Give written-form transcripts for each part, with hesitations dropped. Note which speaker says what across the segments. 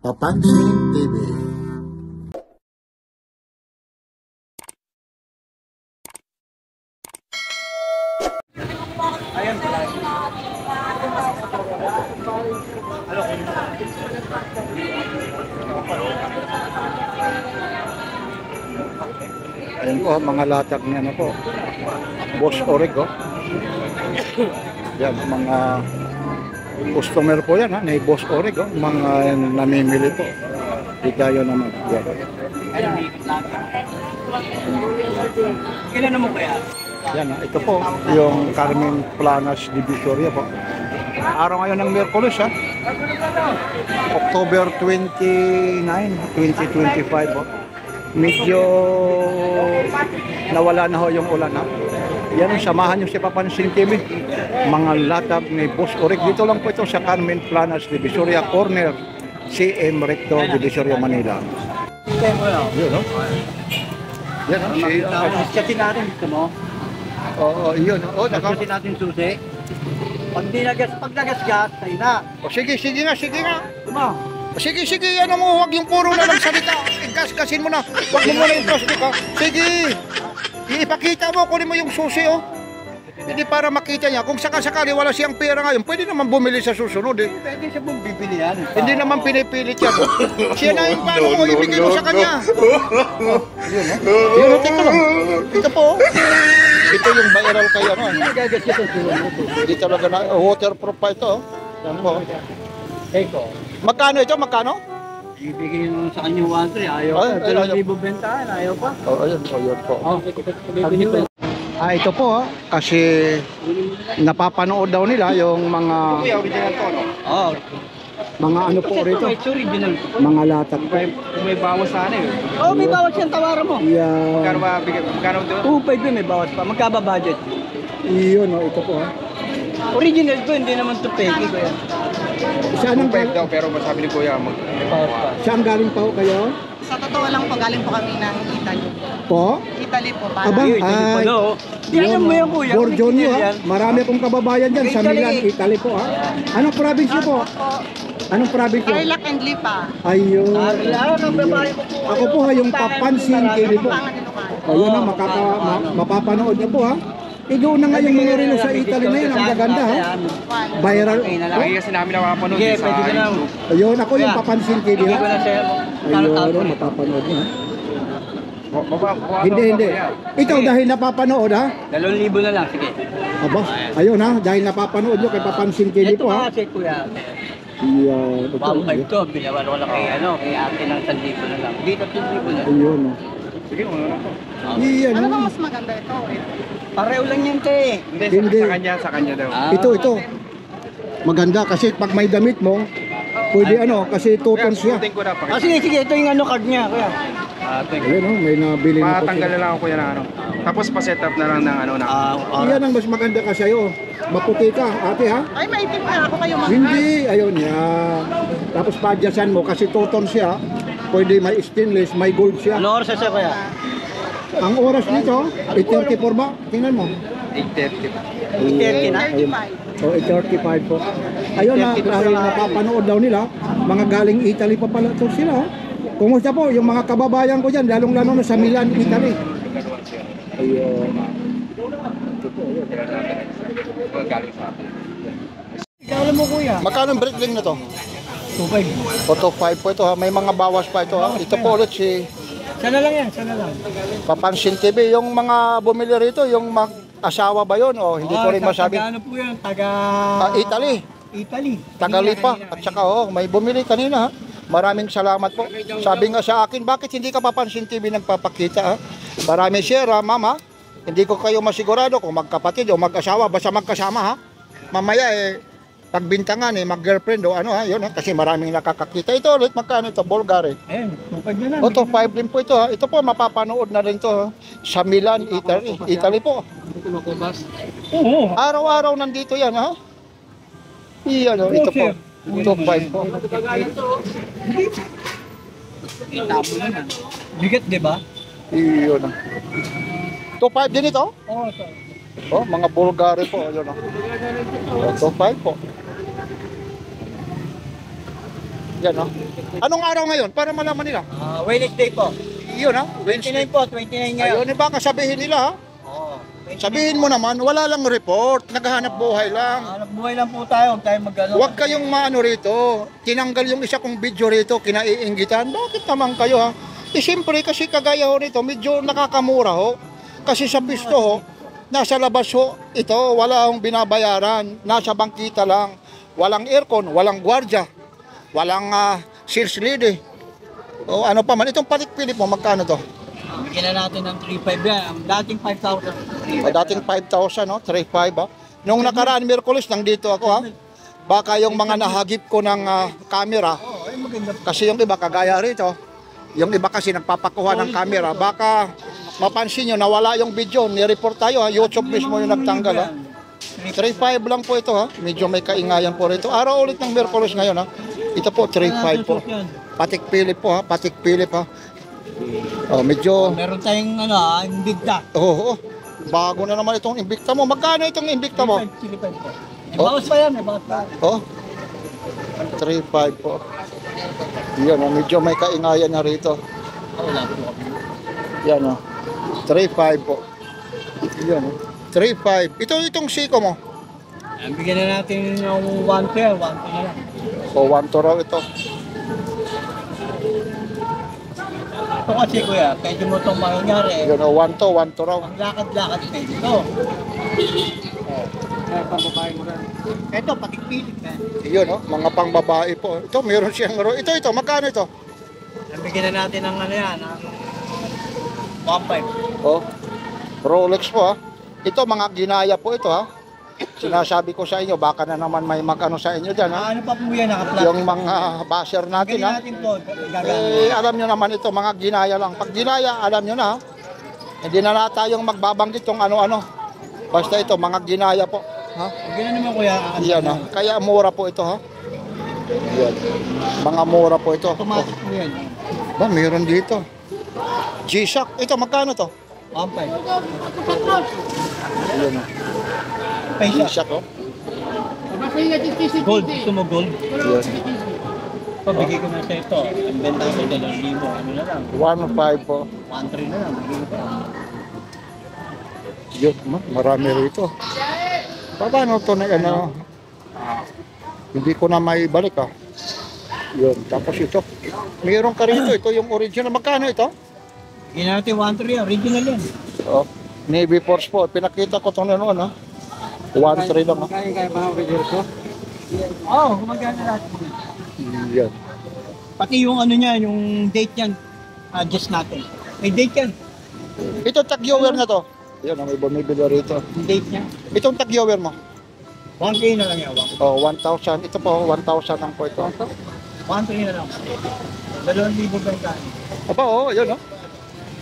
Speaker 1: Papansin TV. Ayan po, mga latag niya na po. Boss Oreg, oh. Yan, mga customer po yan, ha, ni Boss Oreg, oh. Mga namimili po. Di tayo naman. Yan.
Speaker 2: Kailan mo kaya?
Speaker 1: Yan, ha. Ito po, yung Carmen Planas Divisoria po. Araw ngayon ng Miyerkules, ha. October 29, 2025 po. Medyo nawala na ho yung ulan, ha. Yan, samahan nyo si Papansin TV. Mga latag ni Boss Oreg. Dito lang po ito sa Carmen Planas Divisoria Corner, CM Recto, Divisoria, Manila. Yun, no? Yan, no?
Speaker 2: Kasi natin gusto mo?
Speaker 1: Oo, yun. Oo,
Speaker 2: Kasi natin susi. Pag nagas-gas, tayo na.
Speaker 1: O, sige nga.
Speaker 2: Tuma.
Speaker 1: Sige, ano mo, huwag yung puro na lang salita. Gas-gasin mo na. Huwag mo muna yung plastic, ha. Sige. Ipakita mo, kunin mo yung susi, oh. Hindi para makita niya. Kung sakasakali wala siyang pera ngayon, pwede naman bumili sa susunod, eh.
Speaker 2: Pwede siya mong bibili yan.
Speaker 1: Hindi naman pinipilit yan. Siya na yung paano mo, ibigay mo sa kanya. Oh, yun, oh. Teka lang. Ito po, oh. Ito yung viral kaya, no. Hindi talaga na, waterproof pa ito, oh. Yan po.
Speaker 2: Eko.
Speaker 1: Magkano ito? Magkano?
Speaker 2: Ibigay mo sa kanya 1-3. Ayaw
Speaker 1: Ay,
Speaker 2: pa. 2,000 bentahan. Ayaw pa.
Speaker 1: Oh, ayun po.
Speaker 2: Oh,
Speaker 1: Ito po, kasi napapanood daw nila yung mga
Speaker 2: oh.
Speaker 1: mga ano po rito,
Speaker 2: Ito original.
Speaker 1: mga latak po.
Speaker 2: May bawas sana eh. Oh, may bawas yan. Tawaran mo.
Speaker 1: Yan.
Speaker 2: Magkano ba? Magkano doon? 2,500 may bawas pa. Magkaba budget.
Speaker 1: Iyon, oh, ito po, ha.
Speaker 2: Original to, hindi naman to fake ko yan.
Speaker 1: Saan ang
Speaker 3: daw, pero masabi ni Kuya
Speaker 2: May bawas pa.
Speaker 1: saan galing pa ho kayo?
Speaker 4: Sa totoo lang po, galing po kami ng Italy.
Speaker 1: Po?
Speaker 4: Italy po,
Speaker 1: Aba,
Speaker 4: para.
Speaker 1: ay,
Speaker 2: Di alam mo yan kuya.
Speaker 1: Borjonio,
Speaker 2: original
Speaker 1: ha.
Speaker 2: yan.
Speaker 1: Marami akong kababayan dyan sa
Speaker 2: Italy.
Speaker 1: Milan, Italy po, ha. Anong probinsya po? Anong probinsya?
Speaker 4: Tarlac and Lipa.
Speaker 1: Ayun.
Speaker 2: Kailangan ng babae mo po.
Speaker 1: Ako po, ha, yung Papansin TV po.
Speaker 4: Pangan ni Lucan.
Speaker 1: Ayun na, mapapanood niyo po, ha. Igo na nga yung mga relo sa Italy na yun, ang gaganda, ha. Viral.
Speaker 3: Lagi kasi namin nakapanood
Speaker 2: Sige,
Speaker 3: sa
Speaker 2: pwede ka lang.
Speaker 1: Ayun, ako yung Papansin TV,
Speaker 2: Hindi ko
Speaker 1: ha.
Speaker 2: na sa'yo.
Speaker 1: Ayun, mapapanood niyo, ha.
Speaker 3: Baba.
Speaker 1: Hindi. Ikaw dahil napapanood, ha.
Speaker 2: 2,000 na lang, sige.
Speaker 1: Aba, ayun, ha. Dahil napapanood nyo kay Papansin TV
Speaker 2: Ito
Speaker 1: po, ha.
Speaker 2: kasi kuya.
Speaker 1: Yan, ito.
Speaker 2: Bago ito, binawan ko lang kay kay ate ng 1,000 na lang. Dito 2,000 na.
Speaker 1: Ayun, ha.
Speaker 3: Sige, una na po.
Speaker 1: Iyan,
Speaker 4: Ano ba
Speaker 1: ha.
Speaker 4: mas maganda ito?
Speaker 2: Pareho lang yan te.
Speaker 3: Hindi, sa kanya daw.
Speaker 1: Ito. Maganda kasi pag may damit mo, pwede ano, kasi tutons siya.
Speaker 3: Susutin ko na.
Speaker 2: Sige, ito yung ano card niya kuya.
Speaker 1: Ayun, ha. May nabili na po
Speaker 3: Patanggal
Speaker 1: siya.
Speaker 3: na lang ako Kuya na ano. Tapos pa-set up na lang ng ano na.
Speaker 1: Iyan ang mas maganda ka sa'yo. Maputi ka, ate, ha.
Speaker 4: Ay, maitim na ako kayo mga.
Speaker 1: Hindi, ayun yan. Tapos padyasan mo kasi tutons siya. Pwede may stainless, may gold siya.
Speaker 2: Ano oras siya kuya?
Speaker 1: Ang oras nito, 8:34 ba? Tingnan mo.
Speaker 3: 8:30.
Speaker 2: 30 na?
Speaker 1: Ayun. So, 8:35 po. Ayun na, dahil napapanood daw nila, mga galing Italy pa pala ito sila. Oh. Kumusta po, yung mga kababayan ko dyan, lalong-lalo na sa Milan, Italy. Ayun.
Speaker 3: Galing sa atin.
Speaker 2: Ikaw alam mo kuya.
Speaker 1: Magkano ang breakling na to?
Speaker 2: 2,500.
Speaker 1: Auto 5 po ito, ha. May mga bawas pa ito, ha. Ito po ulit si
Speaker 2: Sana lang yan, sana lang.
Speaker 1: Papansin TV. Yung mga bumili rito, yung mag-asawa ba yun? O hindi ko rin masabi.
Speaker 2: Taga ano po yan? Taga...
Speaker 1: Italy.
Speaker 2: Italy.
Speaker 1: Tagalipa. At saka, may bumili kanina, ha. Maraming salamat po. Sabi nga sa akin, bakit hindi ka Papansin TV nagpapakita, ha? Maraming share, ha, mama. Hindi ko kayo masigurado kung magkapatid o mag-asawa, basta magkasama, ha. Mamaya, pagbintangan, mag-girlfriend o ano, ha. Yun, ha. Kasi maraming nakakakita. Ito ulit, magkano ito? Bulgari.
Speaker 2: Ayun, 2,500 na lang.
Speaker 1: Auto 5 din po ito, ha. Ito po, mapapanood na rin to, ha. Sa Milan, Italy. Italy po.
Speaker 2: Oo.
Speaker 1: Araw-araw nandito yan, ha. Iyan, oh, ito po. Auto 5 po.
Speaker 2: Itabo naman. Bigat, di ba?
Speaker 1: Iyon, ha. Auto 5 din ito?
Speaker 2: Oo, ito.
Speaker 1: Oh, mga Bulgari po, ayun, ha. Auto 5 po. Yan, oh. Anong araw ngayon? Para malaman nila.
Speaker 2: Wednesday po.
Speaker 1: Yun, ha? Wednesday.
Speaker 2: 29 po, 29 ngayon.
Speaker 1: Ayun, baka sabihin nila, ha?
Speaker 2: Oo.
Speaker 1: Sabihin mo naman, wala lang report. Naghahanap buhay lang.
Speaker 2: Hanap buhay lang po tayo, huwag tayong mag-ano.
Speaker 1: Huwag kayong maano rito. Tinanggal yung isa kong video rito, kinaiinggitan. Bakit naman kayo, ha? Eh, siyempre, kasi kagaya ho rito, medyo nakakamura ho. Kasi sa pisto ho, nasa labas ho, ito, wala hong binabayaran. Nasa bangkita lang. Walang aircon, walang gwardya, walang sales lady. O ano pa man. Itong patik-pilip mo, magkano to?
Speaker 2: Bigyan na natin ng 3.5 yan. Ang dating 5,000.
Speaker 1: O, dating 5,000, no? 3,500, ha? Nung nakaraan Miyerkules, nandito ako, ha? Baka yung mga nahagip ko ng camera,
Speaker 2: Oo, ay maganda.
Speaker 1: kasi yung iba kagaya rito, yung iba kasi nagpapakuha ng camera, baka mapansin nyo, nawala yung video, ni-report tayo, ha? YouTube mismo yung nagtanggal, ha? 3,500 lang po ito, ha? Medyo may kaingayan po rito. Araw ulit ng Miyerkules ngayon, ha? Ito po, 3,500 po. Patik-pilip po, ha? Patik-pilip, ha? Oh, medyo...
Speaker 2: Meron tayong Invicta.
Speaker 1: Oo, bago na naman itong Invicta mo. Magkano itong Invicta mo?
Speaker 2: 3.5 po. May
Speaker 1: Oh.
Speaker 2: bawas pa yan, may bawas pa.
Speaker 1: Oh, 3,500 po. Yan, oh, medyo may kaingayan na rito.
Speaker 2: Wala po.
Speaker 1: Yan, oh. 3,500 po. Yan, oh. 3,500. Itong siko mo.
Speaker 2: Bigyan na natin ng 1 pair, 1 pair na lang.
Speaker 1: O, 1 to raw ito.
Speaker 2: Ito kasi kuya, pwede mo itong mangyari.
Speaker 1: Yan, oh, 1 to raw.
Speaker 2: Ang lakad-lakad pwede ito. Pambabae mo rin. Ito, patikpilit na.
Speaker 1: Yun, oh, mga pangbabae po. Ito, meron siyang ito, magkano ito?
Speaker 2: Bigyan na natin ng yan, ng 1.5.
Speaker 1: Oh, Rolex po, ha. Ito, mga ginaya po ito, ha. Sinasabi ko sa inyo, baka na naman may mag-ano sa inyo dyan, ha.
Speaker 2: Ano pa po yan, naka-plastic?
Speaker 1: Yung mga basher natin,
Speaker 2: Bigyan
Speaker 1: ha.
Speaker 2: natin po,
Speaker 1: Eh, alam nyo naman ito, mga ginaya lang. Pag ginaya, alam nyo na, ha. Hindi na tayong magbabanggit yung ano-ano. Basta ito, mga ginaya po, ha.
Speaker 2: Bigyan na naman kuya.
Speaker 1: Yan, ha. Kaya mura po ito, ha. Yan. Mga mura po ito.
Speaker 2: Automatic po yan.
Speaker 1: Ba, meron dito. G-Shock. Ito, magkano to?
Speaker 2: 1.5.
Speaker 1: Ayan, ha.
Speaker 2: Paisa.
Speaker 1: G-Shock, oh.
Speaker 2: Gold, gusto mo gold?
Speaker 1: Yan.
Speaker 2: Pabigay ko na sa ito. Ang benta ko 2,000. Ano na lang?
Speaker 1: 1,500 po.
Speaker 2: 1.3 na lang. Bigay ko pa.
Speaker 1: Yun, marami rito. Paano to na ano? Hindi ko na may balik, ah. Yun, tapos ito. Mayroon ka rito, ito yung original. Magkano ito?
Speaker 2: Bigyan natin 1.3 yan. Original yan.
Speaker 1: Oh, Navy Force po. Pinakita ko ito na noon, ha. 1,300 lang, ha.
Speaker 2: Kaya ba ang original ko? Oo, gumagana natin.
Speaker 1: Yan.
Speaker 2: Pati yung ano niya, yung date yan. Adjust natin. May date yan.
Speaker 1: Ito tag-viewer na to. Yan, may bumibili rito.
Speaker 2: Yung date niya.
Speaker 1: Itong tag-viewer mo.
Speaker 2: 1K na lang yan.
Speaker 1: Oh, 1,000. Ito po, 1,000 lang po ito.
Speaker 2: 1.3 na lang. 2,000 benta.
Speaker 1: Aba, oh, yun, oh.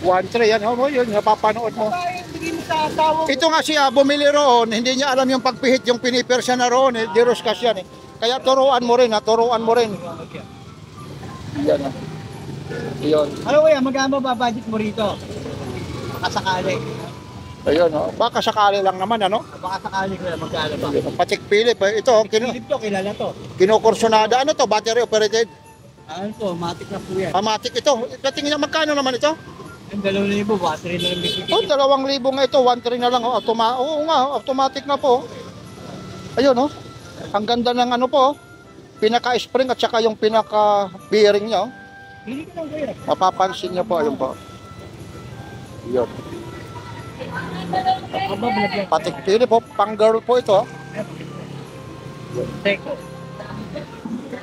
Speaker 1: 1,300 yan, oh, yun, napapanood mo.
Speaker 2: Bigay mo sa asawa.
Speaker 1: Ito nga siya, bumili roon, hindi niya alam yung pagpihit, yung pinipersa na roon, eh, diroskas yan, eh. Kaya turuan mo rin, ha, turuan mo rin. Yan, ha. Yun.
Speaker 2: Ano kuya, magkano ba budget mo rito? Baka sakali.
Speaker 1: Ayun, oh. Baka sakali lang naman, ano?
Speaker 2: Baka sakali kuya, magkano ba?
Speaker 1: Patik Philip, eh. Ito,
Speaker 2: Philip to, kilala to.
Speaker 1: kinukursunada. Ano to, battery operated?
Speaker 2: Ano to, matik na po yan.
Speaker 1: Amatic ito. Tingin niya, magkano naman ito?
Speaker 2: Ang 2,000, battery na lang bigay.
Speaker 1: Oh, 2,000 nga ito, 1,300 na lang. Oh, oo nga, automatic na po. Ayun, oh. Ang ganda ng ano po, oh. Pinaka-spring at saka yung pinaka-bearing niya, oh.
Speaker 2: Hindi ko lang kuya.
Speaker 1: Mapapansin niyo po, ayun po. Yun.
Speaker 2: Aba, bilagyan.
Speaker 1: Patik Philip, oh. Pang-girl po ito, oh.
Speaker 2: Teko.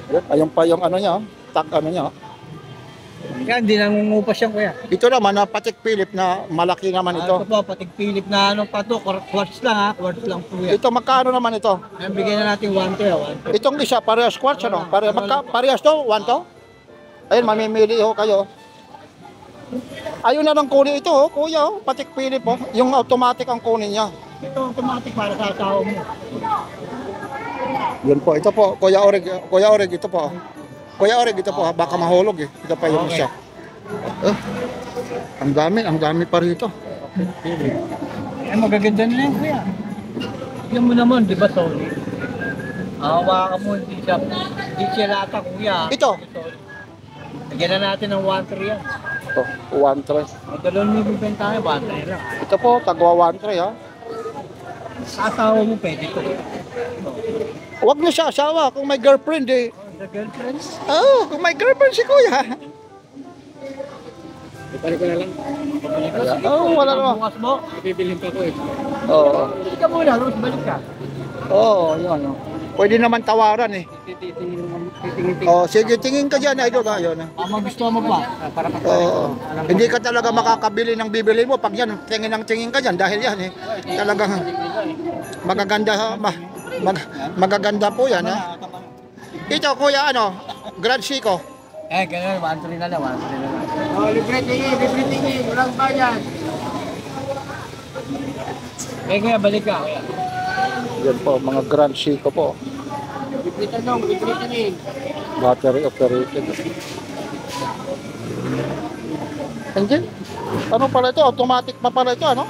Speaker 1: Yun. Ayun pa yung ano niya, oh. Tag ano niya, oh.
Speaker 2: Yan, hindi nangungupas yan kuya.
Speaker 1: Ito naman, na Patik Philip na malaki naman
Speaker 2: Ito
Speaker 1: ito.
Speaker 2: po, patig Philip na ano pa to, quartz lang ha, quartz lang po yan.
Speaker 1: Ito, magkano naman ito?
Speaker 2: Ayan, bigyan na natin 1 to.
Speaker 1: Itong isa, parehas quartz, ano? Parehas to? 1 to? Ayun, mamimili ho kayo. Ayun na lang kunin ito, oh, kuya, oh. Patik Philip, oh. Yung automatic ang kunin niya.
Speaker 2: Ito automatic para sa asawa mo.
Speaker 1: Yun po, ito po, Kuya Oreg, ito po. Kuya Oreg, ito po, ha? Baka mahulog, eh. Ito pa yung
Speaker 2: Okay.
Speaker 1: isa. Ang dami pa rito.
Speaker 2: Ay, magaganda na yan kuya. Yan mo naman, di ba solid? Hawakan mo, hindi siya lata, kuya.
Speaker 1: Ito.
Speaker 2: Lagyan na natin ng 1-3 yan.
Speaker 1: Ito, 1-3.
Speaker 2: Magdalon mo yung bentahe, 1-3 lang.
Speaker 1: Ito po, tagwa 1-3 ha.
Speaker 2: Asawa mo, pwede to.
Speaker 1: Huwag na siya asawa kung may girlfriend eh.
Speaker 2: The girlfriend?
Speaker 1: Oo, kung may girlfriend si kuya.
Speaker 3: Ibalik ko na lang.
Speaker 1: Oo, wala naman.
Speaker 2: Bukas mo,
Speaker 3: Bibilhin pa ko eh.
Speaker 1: Oo.
Speaker 2: hindi ka muna, Rose, balik ka.
Speaker 1: Oo, yun. Pwede naman tawaran eh.
Speaker 3: Titingin-tingin.
Speaker 1: Oh, sige, tingin ka dyan, idol ha. Yun.
Speaker 2: Ama, gusto mo ba?
Speaker 3: Para
Speaker 1: Oo. Hindi ka talaga makakabili ng bibili mo pag yan, tingin ng tingin ka dyan dahil yan eh. Talagang magaganda, magaganda po yan ha. Ito kuya ano, Grand Chico.
Speaker 2: Ganun, 1-3 na lang, 1-3 na lang.
Speaker 3: Oh, libre tingin. Walang bayan.
Speaker 2: Kaya balik ka.
Speaker 1: Yan po, mga Grand Chico po.
Speaker 3: Libre tingin.
Speaker 1: Battery operated. Hindi. Ano pala ito? Automatic pa pala ito, ano?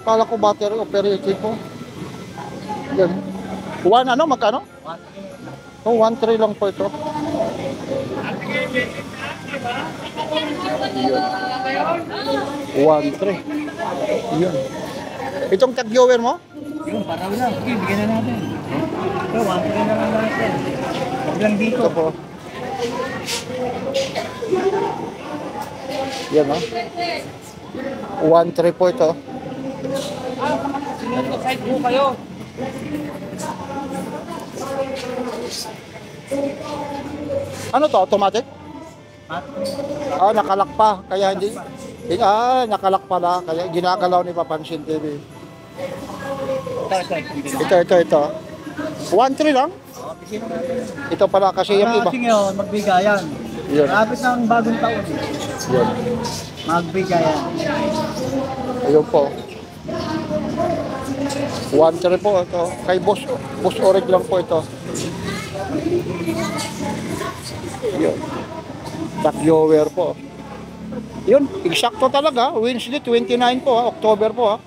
Speaker 1: Kala ko battery operated po. Yan. Ano? Magkano?
Speaker 2: 1-3.
Speaker 1: Oh, 1.3 lang po ito. Yun. 1.3. Yun. Itong tag-viewer mo?
Speaker 2: Yung paraw lang. Sige, bigyan na natin. Ito, 1-3 na lang natin. Huwag lang dito.
Speaker 1: Ito po. Yan o. 1.3 po ito.
Speaker 2: Side po kayo.
Speaker 1: Ano to? Automatic? Ah, nakalak pa. Kaya hindi. Nakalak pala. Kaya ginagalaw ni Papansin TV. Ito. 1.3 lang? Ito pala kasi yung iba.
Speaker 2: Kasi ngayon, magbigayan.
Speaker 1: Yun.
Speaker 2: Malapit ng bagong taon.
Speaker 1: Yun.
Speaker 2: Magbigayan.
Speaker 1: Ayun po. 1.3 po ito. Kay Boss Orig lang po ito. Yun. Tag-viewer po. Yun, eksakto talaga. Wednesday 29 po, October po.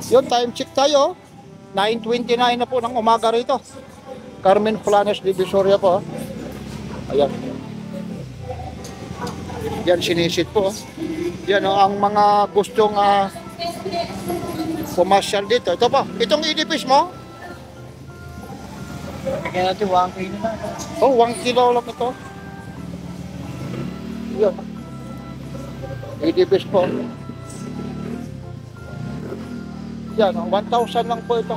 Speaker 1: Yun, time check tayo. 9:29 na po ng umaga rito. Carmen Planes Divisoria po. Ayan. Yan, sinisit po. Yan, ang mga gustong pumasyal dito. Ito po, itong edipis mo.
Speaker 2: Kaya natin 1K na lang.
Speaker 1: Oh, 1 kilo lang ito. Yan. Edipis po. Yan, 1,000 lang po ito.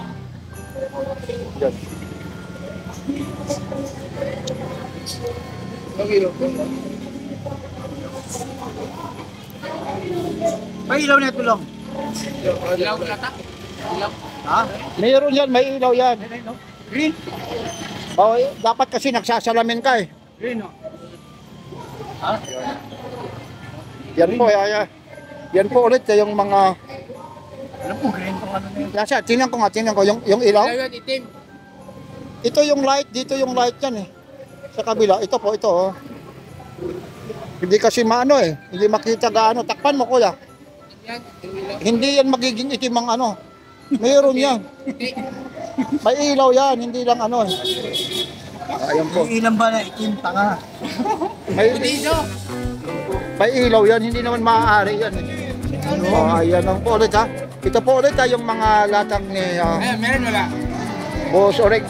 Speaker 1: Yan.
Speaker 2: May ilaw na tulong.
Speaker 3: Ilaw na ta.
Speaker 2: Ha?
Speaker 1: Mayroon yan, may ilaw yan.
Speaker 2: Green.
Speaker 1: Oh, dapat kasi nagsasalamin ka eh.
Speaker 2: Green, no? Ha?
Speaker 1: Yan po, yan po ulit yung mga...
Speaker 2: Alam po, green kung ano na yun.
Speaker 1: Nasa, tingnan ko yung ilaw.
Speaker 3: Ilaw itim.
Speaker 1: Ito yung light, dito yung light yan eh. Sa kabila, ito po, ito oh. Hindi kasi maano eh, hindi makita gaano. Takpan mo kuya.
Speaker 3: Yan, yung ilaw.
Speaker 1: Hindi yan magiging itim ang ano. Mayroon yan. May ilaw yan, hindi lang ano eh. Ayan po.
Speaker 2: Yung ilan ba na itim, tanga?
Speaker 1: May ilaw yan, hindi naman maaari yan eh. Oh, ayan lang po ulit ha. Ito po ulit ha, yung mga latag ni
Speaker 3: Meron wala.
Speaker 1: Boss Orig,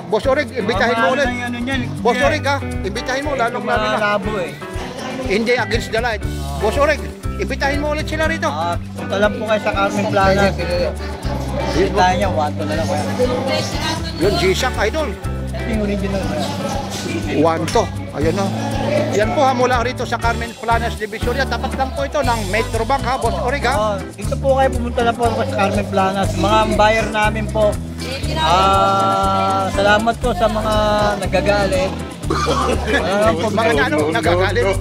Speaker 1: imbitahin mo ulit.
Speaker 2: Ano yan?
Speaker 1: Boss Orig ha, imbitahin mo, lalong lalo na.
Speaker 2: Malabo eh.
Speaker 1: Hindi against the light. Boss Orig, imbitahin mo ulit sila rito.
Speaker 2: Punta lang po kayo sa Carmen Plaza. Tayo niya, 1-2 na lang kuya.
Speaker 1: Yun, G-Shock Idol.
Speaker 2: Ito yung original kuya.
Speaker 1: 1 Ayun na. Yan po ha, mula rito sa Carmen Planas Divisoria. Tapat lang po ito ng Metro Bank ha, Boss Orig ha.
Speaker 2: Dito po kayo, pumunta na po ako sa Carmen Planas. Mga buyer namin po. Salamat po sa mga nagagalit.
Speaker 1: Mga ano, nagagalit.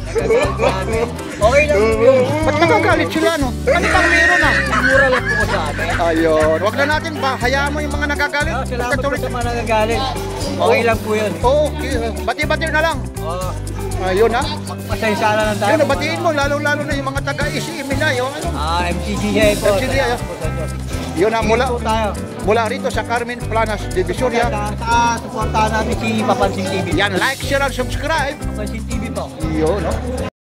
Speaker 2: Okay lang po yun.
Speaker 1: Ba't nagagalit sila ano? Ano bang meron ah?
Speaker 2: Mura lang po sa atin.
Speaker 1: Ayun, wag na natin ba, hayaan mo yung mga nagagalit.
Speaker 2: Salamat po sa mga nagagalit. Okay lang po yun.
Speaker 1: Okay, bati-bati na lang. Ayun ha.
Speaker 2: Pasensya na lang tayo.
Speaker 1: Yun, batiin mo, lalo-lalo na yung mga taga-ECM na yun. Ano?
Speaker 2: MCGA po.
Speaker 1: MCGA,
Speaker 2: Salamat po sa inyo.
Speaker 1: Yun ang mula,
Speaker 2: Po tayo.
Speaker 1: mula rito sa Carmen Planas, Divisoria.
Speaker 2: Saka supportahan natin si Papansin TV.
Speaker 1: Yan, like, share, and subscribe.
Speaker 2: Papansin TV po.
Speaker 1: Yun, no?